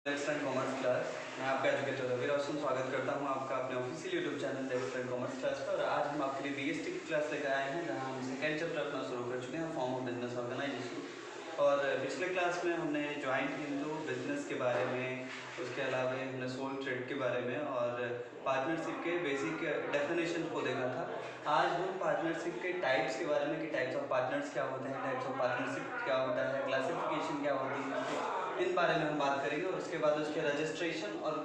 Extend commerce class. मैं आपका educator Ravi Roshan स्वागत करता हूं आपका अपने official YouTube channel extend commerce class पर। और आज हम आपके लिए बीएसटी की क्लास लेकर आए हैं, जहां हम सेकेंड चैप्टर अपना शुरू कर चुके हैं, फॉर्म ऑफ बिजनेस ऑर्गेनाइजेशन। और पिछले क्लास में हमने ज्वाइंट हिंदू बिजनेस के बारे में, उसके अलावा हमने सोल ट्रेड के बारे में और पार्टनरशिप के बेसिक डेफिनेशन को देखा था। आज हम पार्टनरशिप के टाइप्स के बारे में कि टाइप्स ऑफ पार्टनर्स क्या होते हैं, टाइप्स ऑफ पार्टनरशिप क्या होता है, क्लासिफिकेशन क्या होती है, इन बारे में हम बात करेंगे। और उसके बाद उसके रजिस्ट्रेशन और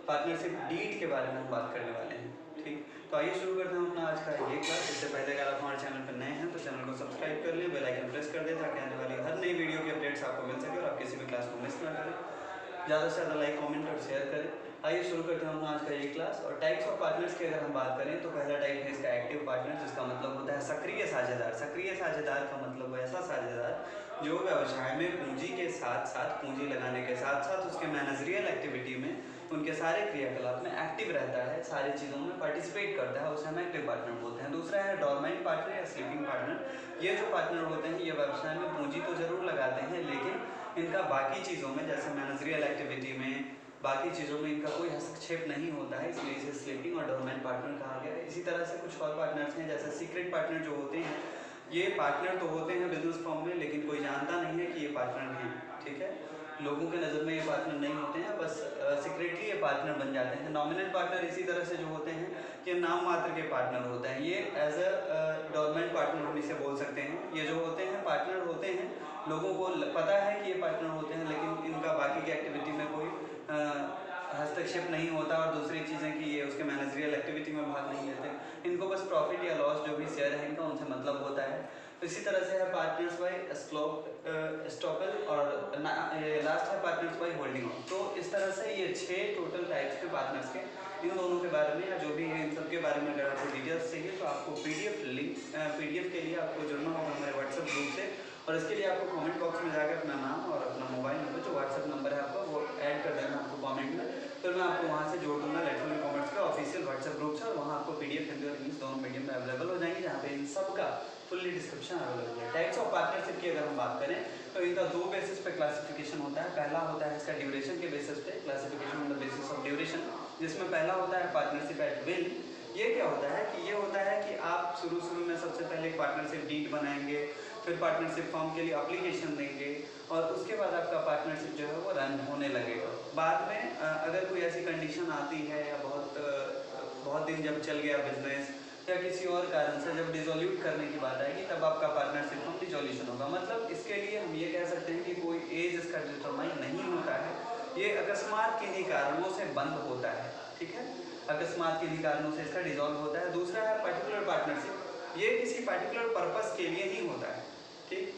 पार्टनरशिप डीड के बारे में हम बात करने वाले हैं। ठीक, तो आइए शुरू करते हैं अपना आज का ये क्लास। इससे पहले अगर आप हमारे चैनल पर नए हैं तो चैनल को सब्सक्राइब कर लें, बेल आइकन प्रेस कर दें ताकि आने वाली हर नई वीडियो की अपडेट्स आपको मिल सके और आप किसी भी क्लास को मिस ना करें। ज़्यादा से ज़्यादा लाइक, कमेंट और शेयर करें। आइए शुरू करते हैं अपना आज का ये क्लास। और टाइप्स ऑफ पार्टनर्स की अगर हम बात करें तो पहला टाइप है इसका एक्टिव पार्टनर, जिसका मतलब होता है सक्रिय साझेदार। सक्रिय साझेदार का मतलब है ऐसा साझेदार जो व्यवसाय में पूंजी के साथ साथ, पूंजी लगाने के साथ साथ उसके मैनेजरियल एक्टिविटी में, उनके सारे क्रियाकलाप में एक्टिव रहता है, सारी चीज़ों में पार्टिसिपेट करता है, उसे हम एक्टिव पार्टनर बोलते हैं। दूसरा है डोरमेंट पार्टनर या स्लीपिंग पार्टनर। ये जो पार्टनर होते हैं ये व्यवसाय में पूंजी तो जरूर लगाते हैं, लेकिन इनका बाकी चीज़ों में, जैसे मैनेजरियल एक्टिविटी में, बाकी चीज़ों में इनका कोई हस्तक्षेप नहीं होता है, इसलिए इसे स्लीपिंग और डोरमेंट पार्टनर कहा गया है। इसी तरह से कुछ और पार्टनर्स हैं, जैसे सीक्रेट पार्टनर जो होते हैं, ये पार्टनर तो होते हैं बिजनेस फॉर्म में, लेकिन कोई जानता नहीं है कि ये पार्टनर हैं। ठीक है, लोगों के नज़र में ये पार्टनर नहीं होते हैं, बस सीक्रेटली ये पार्टनर बन जाते हैं। नॉमिनल पार्टनर इसी तरह से जो होते हैं कि नाम मात्र के पार्टनर होते हैं, ये एज अ डोरमेंट पार्टनर हम इसे बोल सकते हैं। ये जो होते हैं पार्टनर होते हैं, लोगों को पता है कि ये पार्टनर होते हैं, लेकिन इनका बाकी की एक्टिविटी में कोई हस्तक्षेप नहीं होता। और दूसरी चीज़ें कि ये उसके मैनेजरियल एक्टिविटी में भाग नहीं लेते, इनको बस प्रॉफिट या लॉस जो भी शेयर है इनका उनसे मतलब होता है। तो इसी तरह से है पार्टनर्स बाय स्टॉपल और लास्ट है पार्टनर्स बाय होल्डिंग ऑन। तो इस तरह से ये 6 टोटल टाइप्स के पार्टनर्स के, इन दोनों के बारे में या जो भी है इन सब के बारे में अगर आपको डिटेल्स चाहिए तो आपको पीडीएफ लिंक, पीडीएफ के लिए आपको जुड़ना होगा हमारे व्हाट्सएप ग्रुप से। और इसके लिए आपको कमेंट बॉक्स में जाकर अपना नाम और अपना मोबाइल नंबर, जो व्हाट्सएप नंबर है आपका, वो ऐड कर देना आपको कमेंट में। फिर मैं आपको वहाँ से जोड़ दूँगा इलेक्ट्रॉनिक कॉमर्स के ऑफिशियल व्हाट्सएप ग्रुप से, और वहाँ आपको पीडीएफ हिंदी और इंग्लिश दोनों मीडियम में अवेलेबल हो जाएंगे, जहाँ पे इन सब का फुल्ली डिस्क्रिप्शन अवेलेबल है। टाइप्स ऑफ पार्टनरशिप की अगर हम बात करें तो इनका 2 बेसिस पे क्लासिफिकेशन होता है। पहला होता है इसका ड्यूरेशन के बेसिस पे, classification on the basis of duration, जिसमें पहला होता है पार्टनरशिप एट विल। ये क्या होता है कि ये होता है कि आप शुरू में सबसे पहले पार्टनरशिप डीड बनाएंगे, फिर पार्टनरशिप फॉर्म के लिए एप्लीकेशन देंगे, और उसके बाद आपका पार्टनरशिप जो है वो रन होने लगेगा। बाद में अगर कोई ऐसी कंडीशन आती है या बहुत दिन जब चल गया बिजनेस या किसी और कारण से जब डिसोल्यूट करने की बात आएगी, तब आपका पार्टनरशिप फॉर्म डिसोल्यूशन होगा। मतलब इसके लिए हम ये कह सकते हैं कि कोई एज इसका डिटरमाइन नहीं होता है, ये अकस्मात किन्हीं कारणों से बंद होता है। ठीक है, अकस्मात किन्हीं कारणों से इसका डिसॉल्व होता है। दूसरा है पर्टिकुलर पार्टनरशिप, ये किसी पर्टिकुलर पर्पस के लिए ही होता है। ठीक,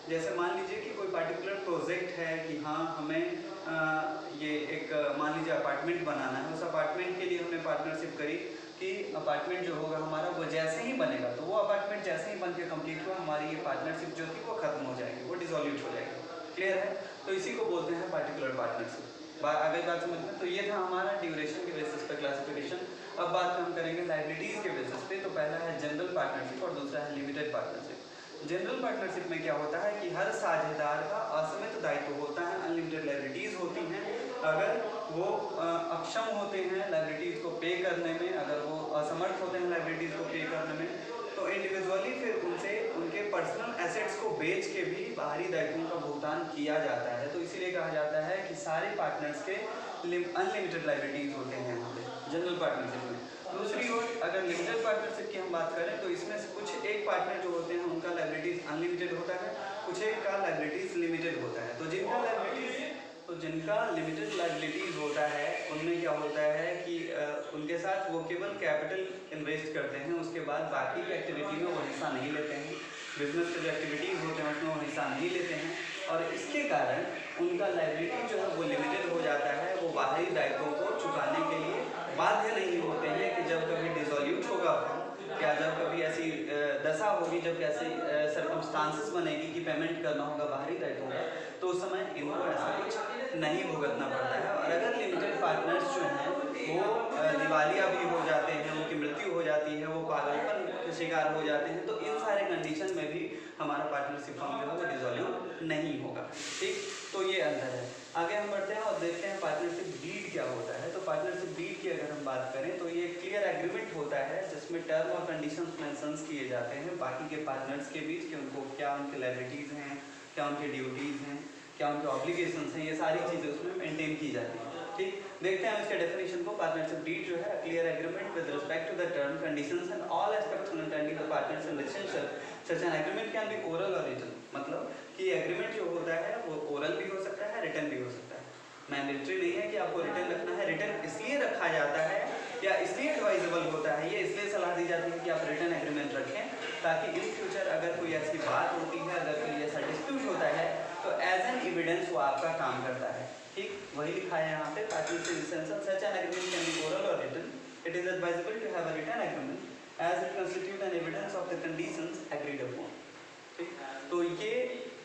जैसे मान लीजिए कि कोई पर्टिकुलर प्रोजेक्ट है कि हाँ हमें ये एक मान लीजिए अपार्टमेंट बनाना है, उस अपार्टमेंट के लिए हमने पार्टनरशिप करी कि अपार्टमेंट जो होगा हमारा वो जैसे ही बनेगा, तो वो अपार्टमेंट जैसे ही बन के कम्प्लीट हुआ, हमारी ये पार्टनरशिप जो थी वो खत्म हो जाएगी, वो डिसॉल्यूट हो जाएगी। क्लियर है, तो इसी को बोलते हैं पार्टिकुलर पार्टनरशिप। आगे बात समझ में। तो ये था हमारा ड्यूरेशन के बेसिस पे क्लासिफिकेशन। अब बात हम करेंगे लायबिलिटीज़ के बेसिस पे। तो पहला है जनरल पार्टनरशिप और दूसरा है लिमिटेड पार्टनरशिप। जनरल पार्टनरशिप में क्या होता है कि हर साझेदार का असीमित दायित्व होता है, अनलिमिटेड लायबिलिटीज़ होती हैं। अगर वो अक्षम होते हैं लायबिलिटीज़ को पे करने में, अगर वो असमर्थ होते हैं लायबिलिटीज़ को पे करने में, तो इंडिविजुअली फिर उनसे उनके पर्सनल एसेट्स को बेच के भी बाहरी दायित्वों का भुगतान किया जाता है। तो इसीलिए कहा जाता है कि सारे पार्टनर्स के अनलिमिटेड लायबिलिटीज़ होते हैं जनरल पार्टनरशिप में। दूसरी ओर अगर लिमिटेड पार्टनरशिप की हम बात करें तो इसमें से कुछ एक पार्टनर जो होते हैं उनका लायबिलिटीज़ अनलिमिटेड होता है, कुछ एक का लायबिलिटीज़ लिमिटेड होता है। तो जिनका लिमिटेड लायबिलिटीज़ होता है उनमें क्या होता है कि उनके साथ वो केवल कैपिटल इन्वेस्ट करते हैं, उसके बाद बाकी की एक्टिविटी में वो हिस्सा नहीं लेते हैं, बिजनेस के जो एक्टिविटीज़ होते हैं उसमें वो हिस्सा नहीं लेते हैं, और इसके कारण उनका लायबिलिटी जो है वो लिमिटेड हो जाता है। वो बाहरी दायित्वों को चुकाने के लिए बाध्य नहीं होते हैं कि जब कभी डिसॉल्यूट होगा या जब कभी ऐसी दशा होगी, जब ऐसी सर्कमस्टांसेस बनेगी कि पेमेंट करना होगा बाहरी दायित्वों का, तो उस समय इनको ऐसा कुछ नहीं भुगतना पड़ता है। और अगर लिमिटेड पार्टनर्स जो हैं वो दिवालिया भी हो जाते हैं, उनकी मृत्यु हो जाती है, वो पागलपन के शिकार हो जाते हैं, तो इन सारे कंडीशन में भी हमारा पार्टनरशिप फॉर्म जो है वो डिसॉल्व नहीं होगा। ठीक, तो ये अंतर है। आगे हम बढ़ते हैं और देखते हैं पार्टनरशिप डीड क्या होता है। तो पार्टनरशिप डीड की अगर हम बात करें तो ये क्लियर एग्रीमेंट होता है जिसमें टर्म और कंडीशंस मेंशंस किए जाते हैं बाकी के पार्टनर्स के बीच कि उनको क्या उनके लायबिलिटीज़ हैं, क्या उनकी ड्यूटीज़ हैं, क्या उनके ऑब्लिगेशंस हैं, ये सारी चीज़ें उसमें मेंटेन की जाती हैं। ठीक, देखते हैं इसके डेफिनेशन को। पार्टनरशिप डीड जो है clear agreement with respect to the term conditions and all aspects containing the partners in relationship such an agreement can be oral और रिटन। मतलब कि एग्रीमेंट जो होता है वो ओरल भी हो सकता है, रिटन भी हो सकता है। मैंडेटरी नहीं है कि आपको रिटन रखना है। रिटन इसलिए रखा जाता है या इसलिए एडवाइजेबल होता है, ये इसलिए सलाह दी जाती है कि आप रिटन एग्रीमेंट रखें ताकि इन फ्यूचर अगर कोई ऐसी बात होती है, अगर कोई ऐसा डिस्प्यूट होता है तो एज एन एविडेंस वो आपका काम करता है। ठीक, वही लिखा है यहाँ पे, such an agreement can be oral और written. It is advisable to have a written agreement as it constitute an evidence of the conditions agreed upon. ठीक, तो ये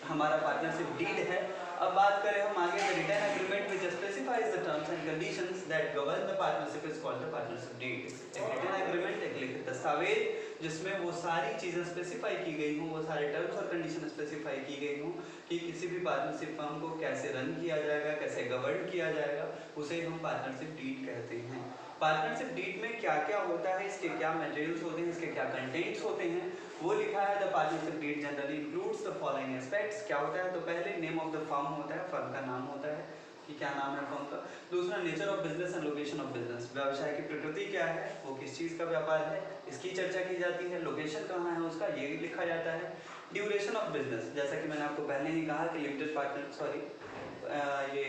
हमारा पार्टनरशिप डीड है। अब बात करें हम आगे, the written agreement which specifies the terms and conditions that govern the partnership is called the partnership deed. एक रिटन एग्रीमेंट, एक लिखित दस्तावेज जिसमें वो सारी चीज़ें स्पेसिफाई की गई हों, वो सारे टर्म्स और कंडीशन स्पेसिफाई की गई हों कि किसी भी पार्टनरशिप फर्म को कैसे रन किया जाएगा, कैसे गवर्न किया जाएगा, उसे हम पार्टनरशिप डीड कहते हैं। पार्टनरशिप डीड में क्या क्या होता है, इसके क्या मटेरियल्स होते हैं, इसके क्या कंटेंट्स होते हैं, वो लिखा है। The partnership deed generally includes the following aspects. क्या होता है, तो पहले नेम ऑफ द फर्म होता है, फर्म का नाम होता है कि क्या नाम है फर्म का। दूसरा nature of business and location of business, व्यवसाय की प्रकृति क्या है, वो किस चीज़ का व्यापार है, इसकी चर्चा की जाती है। लोकेशन कहाँ है उसका, ये भी लिखा जाता है। ड्यूरेशन ऑफ बिजनेस, जैसा कि मैंने आपको पहले ही कहा कि लिमिटेड पार्टनर ये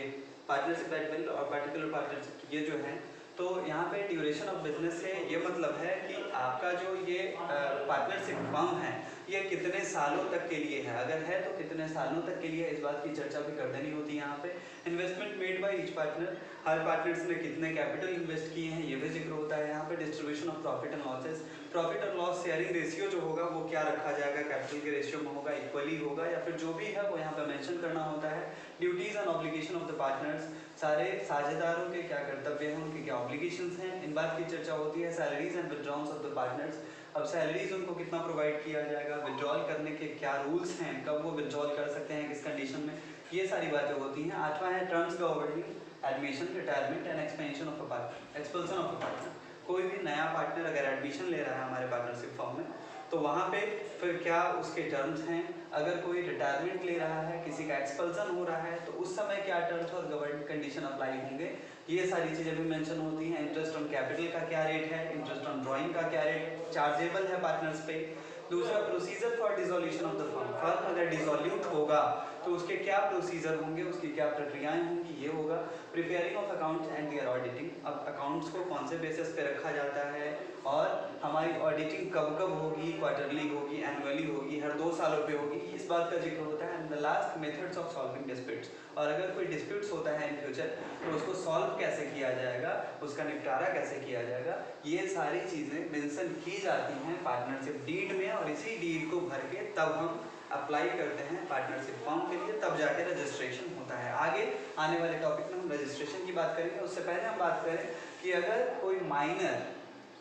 पार्टनरशिप एट विल और पार्टिकुलर पार्टनरशिप ये जो है, तो यहाँ पे ड्यूरेशन ऑफ बिजनेस से ये मतलब है कि आपका जो ये पार्टनरशिप फर्म है ये कितने सालों तक के लिए है, अगर है तो कितने सालों तक के लिए, इस बात की चर्चा भी कर देनी होती है यहाँ पे। Investment made by each partner, her partners ने कितने कैपिटल इन्वेस्ट किए हैं ये भी जिक्र होता है यहाँ पे। Distribution of profit and losses, profit और लॉस शेयरिंग रेशियो जो होगा वो क्या रखा जाएगा, कैपिटल के रेशियो में होगा, इक्वली होगा या फिर जो भी है वो यहाँ पे मेंशन करना होता है। Duties and obligation of the partners, सारे साझेदारों के क्या कर्तव्य हैं, उनके क्या ऑब्लिगेशंस हैं, इन बात की चर्चा होती है। Salaries and withdrawals of the partners, अब सैलरीज उनको कितना प्रोवाइड किया जाएगा, विड्रॉल करने के क्या रूल्स हैं, कब वो विड्रॉल कर सकते हैं, किस कंडीशन में, ये सारी बातें होती हैं। आठवां है terms governing admission, retirement and expansion of a partner, expulsion of a partner. कोई भी नया पार्टनर अगर एडमिशन ले रहा है हमारे पार्टनरशिप फर्म में तो वहाँ पे फिर क्या उसके टर्म्स हैं, अगर कोई रिटायरमेंट ले रहा है, किसी का एक्सपल्सन हो रहा है तो उस समय क्या टर्म्स और गवर्न कंडीशन अप्लाई होंगे, ये सारी चीज़ें भी मेंशन होती हैं। इंटरेस्ट ऑन कैपिटल का क्या रेट है, इंटरेस्ट ऑन ड्राइंग का क्या रेट चार्जेबल है पार्टनर्स पे। दूसरा procedure for dissolution of the firm, firm अगर डिसोल्यूट होगा तो उसके क्या प्रोसीजर होंगे, उसकी क्या प्रक्रियाएं होंगी, ये होगा। Preparing of accounts and their auditing, अब अकाउंट्स को कौन से बेसिस पे रखा जाता है और हमारी ऑडिटिंग कब कब होगी, क्वार्टरली होगी, एनुअली होगी, हर 2 सालों पे होगी, इस बात का जिक्र होता है। And the last methods of solving disputes, और अगर कोई डिस्प्यूट्स होता है इन फ्यूचर तो उसको सॉल्व कैसे किया जाएगा, उसका निपटारा कैसे किया जाएगा, ये सारी चीज़ें मेंशन की जाती हैं पार्टनरशिप डीड में। और इसी डीड को भर के तब हम अप्लाई करते हैं पार्टनरशिप फॉर्म के लिए, तब जाके रजिस्ट्रेशन होता है। आगे आने वाले टॉपिक में हम रजिस्ट्रेशन की बात करेंगे, उससे पहले हम बात करें कि अगर कोई माइनर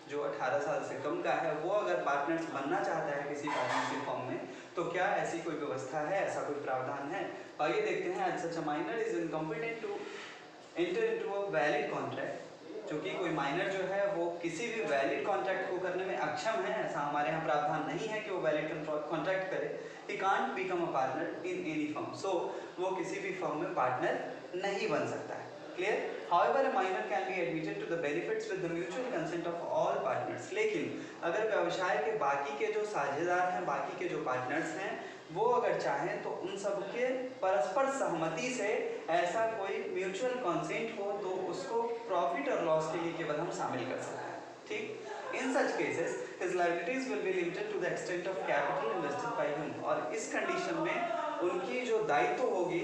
जो 18 साल से कम का है वो अगर पार्टनर्स बनना चाहता है किसी पार्टनरशिप फॉर्म में तो क्या ऐसी कोई व्यवस्था है, ऐसा कोई प्रावधान है। आइए देखते हैं। Such a minor is incompetent to enter into a valid contract, क्योंकि कोई माइनर जो है वो किसी भी वैलिड कॉन्ट्रैक्ट को करने में अक्षम है, ऐसा हमारे यहाँ प्रावधान नहीं है कि वो वैलिड कॉन्ट्रैक्ट करे। He can't become a partner in any firm, so वो किसी भी फर्म में पार्टनर नहीं बन सकता है। Clear. However, a minor can be admitted to the benefits with the mutual consent of all partners. लेकिन अगर व्यवसाय के बाकी के जो साझेदार हैं, बाकी के जो पार्टनर्स हैं, वो अगर चाहें तो उन सबके परस्पर सहमति से ऐसा कोई म्यूचुअल कंसेंट हो तो उसको प्रॉफिट और लॉस के लिए केवल हम शामिल कर सकते हैं। ठीक। In such cases, his liabilities will be limited to the extent of capital invested by him. और इस कंडीशन में उनकी जो दायित्व होगी,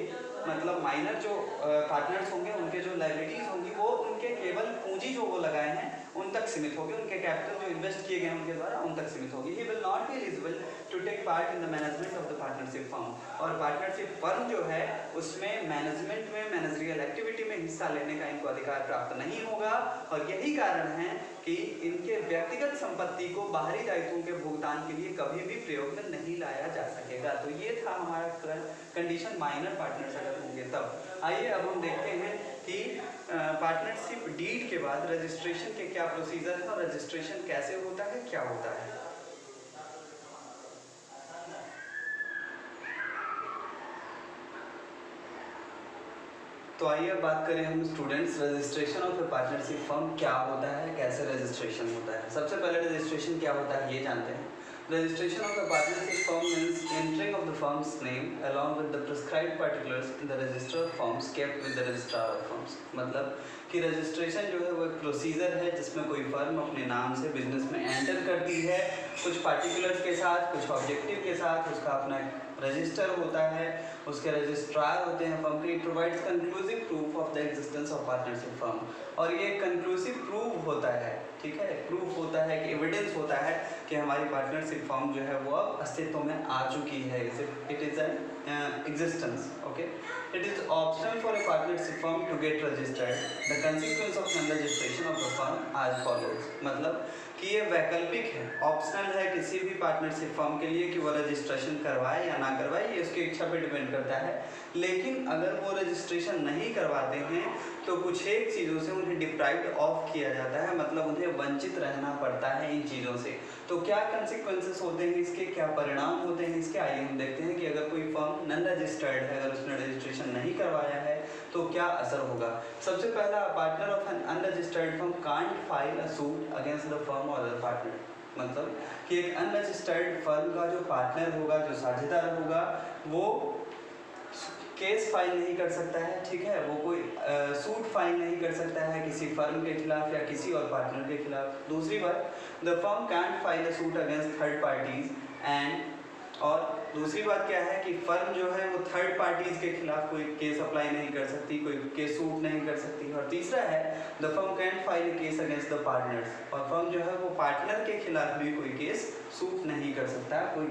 मतलब माइनर जो पार्टनर्स होंगे उनके जो लायबिलिटीज होंगी वो उनके केवल पूंजी जो वो लगाए हैं उन तक सीमित होगी, उनके कैपिटल जो इन्वेस्ट किए गए हैं उनके द्वारा उन तक सीमित होगी। He will not be eligible to take part in the management of the partnership firm, और पार्टनरशिप फर्म जो है उसमें मैनेजमेंट में, मैनेजरियल एक्टिविटी में हिस्सा लेने का इनको अधिकार प्राप्त नहीं होगा। और यही कारण है कि इनके व्यक्तिगत संपत्ति को बाहरी दायित्वों के भुगतान के लिए कभी भी प्रयोग में नहीं लाया जा सकेगा। तो ये था हमारा कंडीशन, माइनर पार्टनर्स अगर होंगे तब। आइए अब हम देखते हैं कि पार्टनरशिप डीड के बाद रजिस्ट्रेशन के क्या प्रोसीजर है और रजिस्ट्रेशन कैसे होता है, क्या होता है। तो आइए अब बात करें हम students, registration of A partnership firm क्या होता है, कैसे रजिस्ट्रेशन होता है। सबसे पहले रजिस्ट्रेशन क्या होता है ये जानते हैं। Registration of a partnership firm means entering of the firm's name along with the prescribed particulars in the register of firms kept with the registrar of firms। मतलब कि रजिस्ट्रेशन जो है वो एक प्रोसीजर है जिसमें कोई फर्म अपने नाम से बिजनेस में एंटर करती है, कुछ पार्टिकुलर्स के साथ, कुछ ऑब्जेक्टिव के साथ, उसका अपना रजिस्टर होता है, उसके रजिस्ट्रार होते हैं फर्म के। It provides conclusive proof of the existence of partnership firm, और ये कंक्लूसिव प्रूफ होता है, ठीक है, प्रूफ होता है कि एविडेंस होता है कि हमारी पार्टनरशिप फर्म जो है वो अब अस्तित्व में आ चुकी है। It is an existence. Okay, it is optional for a partnership firm to get registered. The consequence of non registration of the firm as follows. मतलब कि ये वैकल्पिक है, ऑप्शनल है किसी भी पार्टनरशिप फर्म के लिए कि वो रजिस्ट्रेशन करवाए या ना करवाए, ये उसकी इच्छा पे डिपेंड करता है। लेकिन अगर वो रजिस्ट्रेशन नहीं करवाते हैं तो कुछ एक चीज़ों से उन्हें डिप्राइव्ड ऑफ किया जाता है, मतलब उन्हें वंचित रहना पड़ता है इन चीज़ों से। तो क्या कंसिक्वेंसेस होते हैं इसके, क्या परिणाम होते हैं इसके, आइए हम देखते हैं कि अगर कोई फर्म नॉन रजिस्टर्ड है, अगर उसने रजिस्ट्रेशन नहीं करवाया है तो क्या असर होगा। सबसे पहला, partner of N unregistered firm can't file a suit against the firm और अदर पार्टनर। मतलब कि एक अनरजिस्टर्ड फर्म का जो पार्टनर होगा, जो साझेदार होगा, वो केस फाइल नहीं कर सकता है, ठीक है, वो कोई सूट फाइल नहीं कर सकता है किसी फर्म के खिलाफ या किसी और पार्टनर के खिलाफ। दूसरी बात, the firm can't file a suit against third parties and, और दूसरी बात क्या है कि फर्म जो है वो थर्ड पार्टीज के खिलाफ कोई केस अप्लाई नहीं कर सकती, कोई केस सूट नहीं कर सकती। और तीसरा है, the firm can file A case against the partners, और फर्म जो है वो पार्टनर के खिलाफ भी कोई केस सूट नहीं कर सकता, कोई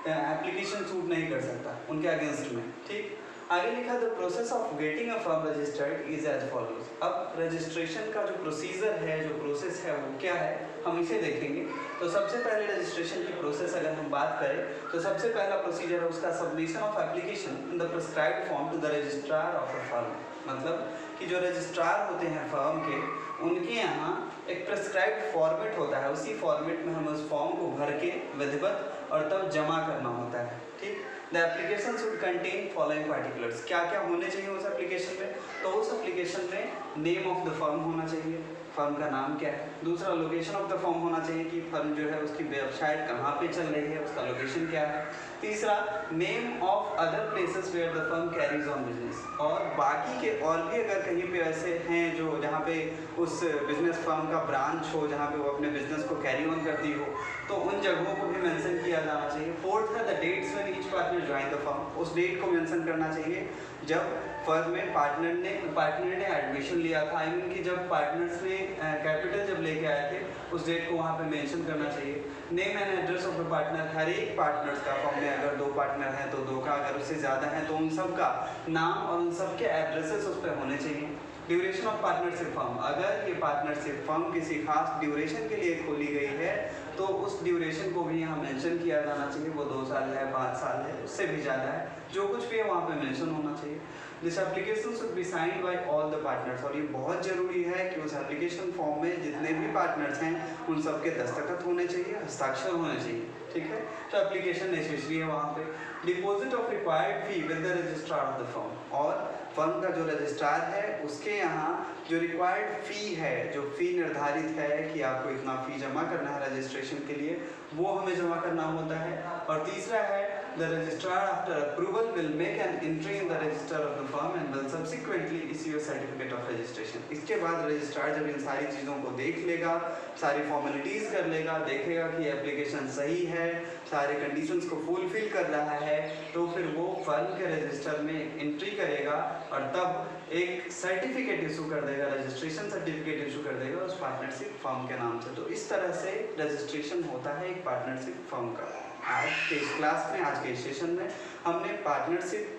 एप्लीकेशन सूट नहीं कर सकता उनके अगेंस्ट में, ठीक। आगे लिखा, the process of getting a firm registered is as follows. अब रजिस्ट्रेशन का जो प्रोसीजर है, जो प्रोसेस है वो क्या है, हम इसे देखेंगे। तो सबसे पहले रजिस्ट्रेशन की प्रोसेस अगर हम बात करें तो सबसे पहला प्रोसीजर है उसका submission of application in the prescribed form to the registrar of a firm. मतलब कि जो रजिस्ट्रार होते हैं फर्म के, उनके यहाँ एक प्रिस्क्राइब्ड फॉर्मेट होता है, उसी फॉर्मेट में हमें उस फॉर्म को भर के विधिवत और तब जमा करना होता है, ठीक। The application should contain following particulars. क्या क्या होने चाहिए उस एप्लीकेशन में, तो उस एप्लीकेशन में नेम ऑफ द फर्म होना चाहिए, फर्म का नाम क्या है। दूसरा, लोकेशन ऑफ द फर्म होना चाहिए कि फर्म जो है उसकी वेबसाइट कहाँ पे चल रही है, उसका लोकेशन क्या है। तीसरा, name of other places where the firm carries on business, और बाकी के और भी अगर कहीं पे ऐसे हैं जो जहाँ पे उस बिजनेस फर्म का ब्रांच हो, जहाँ पे वो अपने बिजनेस को कैरी ऑन करती हो, तो उन जगहों को भी मेंशन किया जाना चाहिए। फोर्थ है, the dates when each partner join the firm, उस डेट को मेंशन करना चाहिए जब फर्म में पार्टनर ने एडमिशन लिया था, आई मीन कि जब पार्टनर्स ने कैपिटल जब लेके आए थे, उस डेट को वहाँ पे मेंशन करना चाहिए। Name and address of the partner, हर एक पार्टनर्स का, फर्म में अगर 2 पार्टनर हैं तो 2 का, अगर उससे ज़्यादा है तो उन सब का नाम और उन सब के एड्रेसेस उस पर होने चाहिए। ड्यूरेशन ऑफ पार्टनरशिप फर्म, अगर ये पार्टनरशिप फर्म किसी खास ड्यूरेशन के लिए खोली गई है तो उस ड्यूरेशन को भी यहाँ मेंशन किया जाना चाहिए, वो 2 साल है, 5 साल है, उससे भी ज़्यादा है, जो कुछ भी है वहाँ पे मेंशन होना चाहिए। This application should be signed by all the partners, और ये बहुत ज़रूरी है कि उस एप्लीकेशन फॉर्म में जितने भी पार्टनर्स हैं उन सब के दस्तखत होने चाहिए, हस्ताक्षर होने चाहिए, ठीक है। तो एप्लीकेशन नेसेसरी है वहाँ पे। Deposit of required fee with the registrar of the firm, और फर्म का जो रजिस्ट्रार है उसके यहाँ जो रिक्वायर्ड फ़ी है, जो फ़ी निर्धारित है कि आपको इतना फ़ी जमा करना है रजिस्ट्रेशन के लिए, वो हमें जमा करना होता है। और तीसरा है, the registrar after approval will make an entry in the register of the firm and will subsequently issue a certificate of registration. इसके बाद रजिस्ट्रार जब इन सारी चीज़ों को देख लेगा, सारी फॉर्मेलिटीज़ कर लेगा, देखेगा कि एप्लीकेशन सही है, सारे कंडीशंस को फुलफिल कर रहा है, तो फिर वो फर्म के रजिस्टर में एंट्री करेगा और तब एक सर्टिफिकेट इशू कर देगा, रजिस्ट्रेशन सर्टिफिकेट इशू कर देगा उस पार्टनरशिप फर्म के नाम से। तो इस तरह से रजिस्ट्रेशन होता है एक पार्टनरशिप फर्म का। आज के इस क्लास में, आज के इस सेशन में हमने पार्टनरशिप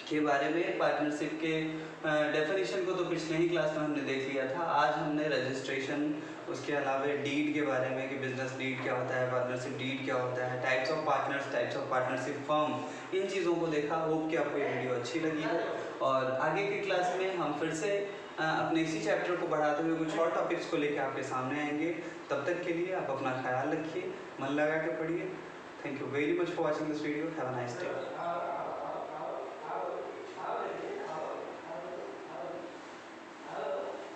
के बारे में, पार्टनरशिप के डेफिनेशन को तो पिछले ही क्लास में हमने देख लिया था। आज हमने रजिस्ट्रेशन, उसके अलावा डीड के बारे में कि बिजनेस डीड क्या होता है, पार्टनरशिप डीड क्या होता है, types of partners, types of partnership firm, इन चीज़ों को देखा। होप कि आपको ये वीडियो अच्छी लगी है और आगे की क्लास में हम फिर से अपने इसी चैप्टर को बढ़ाते हुए कुछ और टॉपिक्स को लेकर आपके सामने आएंगे। तब तक के लिए आप अपना ख्याल रखिए, मन लगा के पढ़िए। Thank you very much for watching this video. Have a nice day.